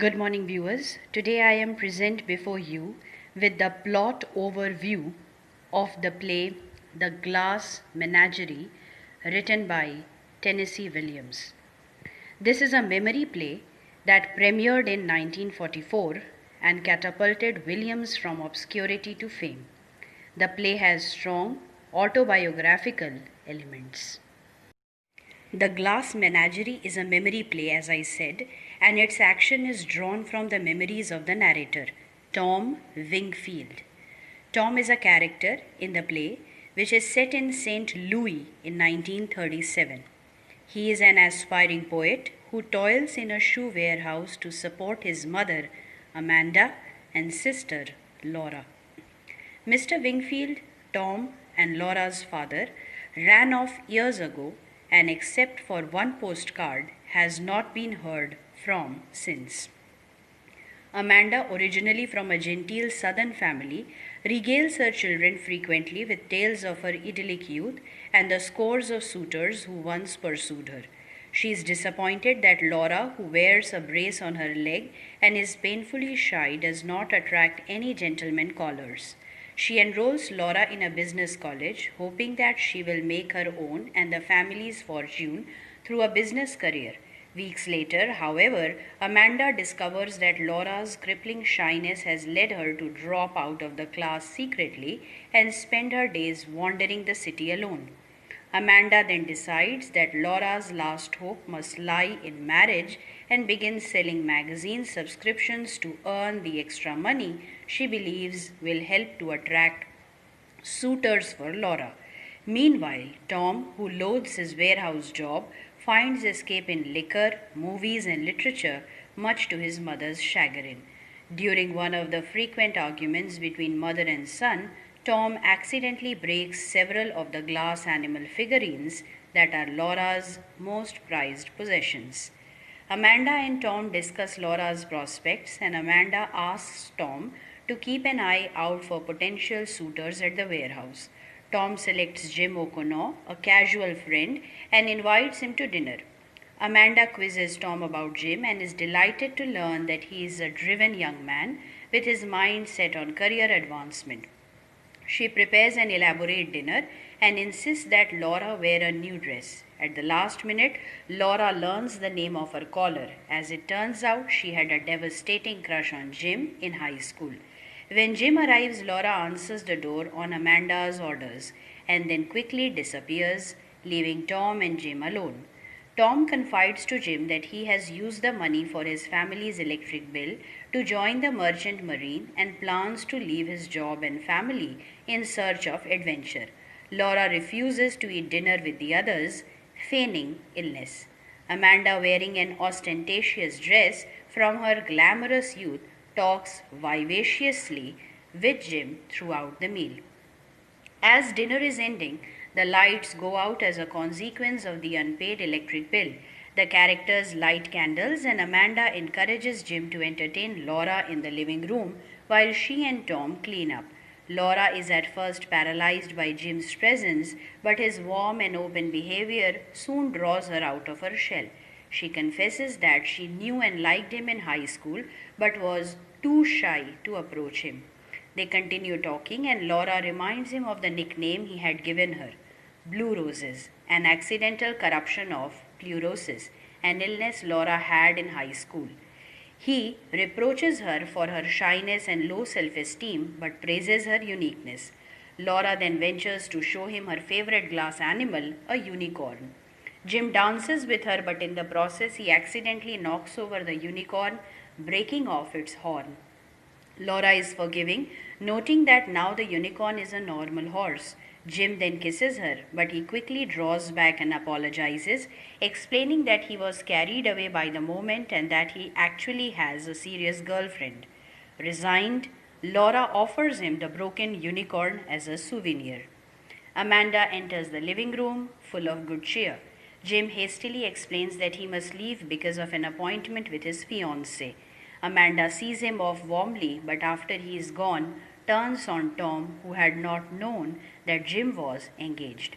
Good morning, viewers. Today I am present before you with the plot overview of the play The Glass Menagerie, written by Tennessee Williams. This is a memory play that premiered in 1944 and catapulted Williams from obscurity to fame. The play has strong autobiographical elements. The Glass Menagerie is a memory play, as I said, and its action is drawn from the memories of the narrator, Tom Wingfield. Tom is a character in the play which is set in St. Louis in 1937. He is an aspiring poet who toils in a shoe warehouse to support his mother, Amanda, and sister, Laura. Mr. Wingfield, Tom, and Laura's father ran off years ago and, except for one postcard, has not been heard from since. Amanda, originally from a genteel southern family, regales her children frequently with tales of her idyllic youth and the scores of suitors who once pursued her. She is disappointed that Laura, who wears a brace on her leg and is painfully shy, does not attract any gentlemen callers. She enrolls Laura in a business college, hoping that she will make her own and the family's fortune through a business career. Weeks later, however, Amanda discovers that Laura's crippling shyness has led her to drop out of the class secretly and spend her days wandering the city alone. Amanda then decides that Laura's last hope must lie in marriage and begins selling magazine subscriptions to earn the extra money she believes will help to attract suitors for Laura. Meanwhile, Tom, who loathes his warehouse job, finds escape in liquor, movies, and literature, much to his mother's chagrin. During one of the frequent arguments between mother and son, Tom accidentally breaks several of the glass animal figurines that are Laura's most prized possessions. Amanda and Tom discuss Laura's prospects, and Amanda asks Tom to keep an eye out for potential suitors at the warehouse. Tom selects Jim O'Connor, a casual friend, and invites him to dinner. Amanda quizzes Tom about Jim and is delighted to learn that he is a driven young man with his mind set on career advancement. She prepares an elaborate dinner and insists that Laura wear a new dress. At the last minute, Laura learns the name of her caller. As it turns out, she had a devastating crush on Jim in high school. When Jim arrives, Laura answers the door on Amanda's orders and then quickly disappears, leaving Tom and Jim alone. Tom confides to Jim that he has used the money for his family's electric bill to join the merchant marine and plans to leave his job and family in search of adventure. Laura refuses to eat dinner with the others, feigning illness. Amanda, wearing an ostentatious dress from her glamorous youth, talks vivaciously with Jim throughout the meal. As dinner is ending, the lights go out as a consequence of the unpaid electric bill. The characters light candles, and Amanda encourages Jim to entertain Laura in the living room while she and Tom clean up. Laura is at first paralyzed by Jim's presence, but his warm and open behavior soon draws her out of her shell. She confesses that she knew and liked him in high school but was too shy to approach him. They continue talking, and Laura reminds him of the nickname he had given her, Blue Roses, an accidental corruption of pleurosis, an illness Laura had in high school. He reproaches her for her shyness and low self esteem but praises her uniqueness. Laura then ventures to show him her favorite glass animal, a unicorn. Jim dances with her, but in the process, he accidentally knocks over the unicorn, breaking off its horn. Laura is forgiving, noting that now the unicorn is a normal horse. Jim then kisses her, but he quickly draws back and apologizes, explaining that he was carried away by the moment and that he actually has a serious girlfriend. Resigned, Laura offers him the broken unicorn as a souvenir. Amanda enters the living room, full of good cheer. Jim hastily explains that he must leave because of an appointment with his fiancée. Amanda sees him off warmly, but after he is gone, turns on Tom, who had not known that Jim was engaged.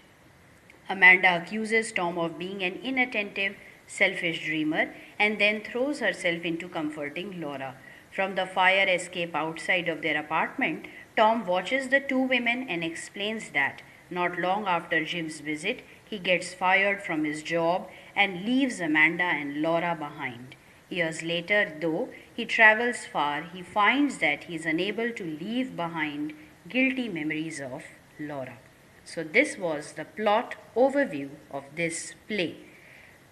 Amanda accuses Tom of being an inattentive, selfish dreamer and then throws herself into comforting Laura. From the fire escape outside of their apartment, Tom watches the two women and explains that not long after Jim's visit, he gets fired from his job and leaves Amanda and Laura behind. Years later, though he travels far, he finds that he is unable to leave behind guilty memories of Laura. So, this was the plot overview of this play.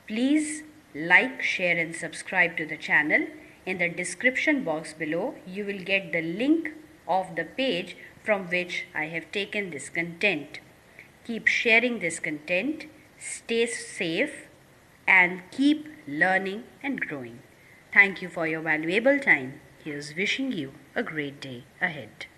Please like, share, and subscribe to the channel. In the description box below, you will get the link of the page from which I have taken this content. Keep sharing this content, stay safe, and keep learning and growing. Thank you for your valuable time. Here's wishing you a great day ahead.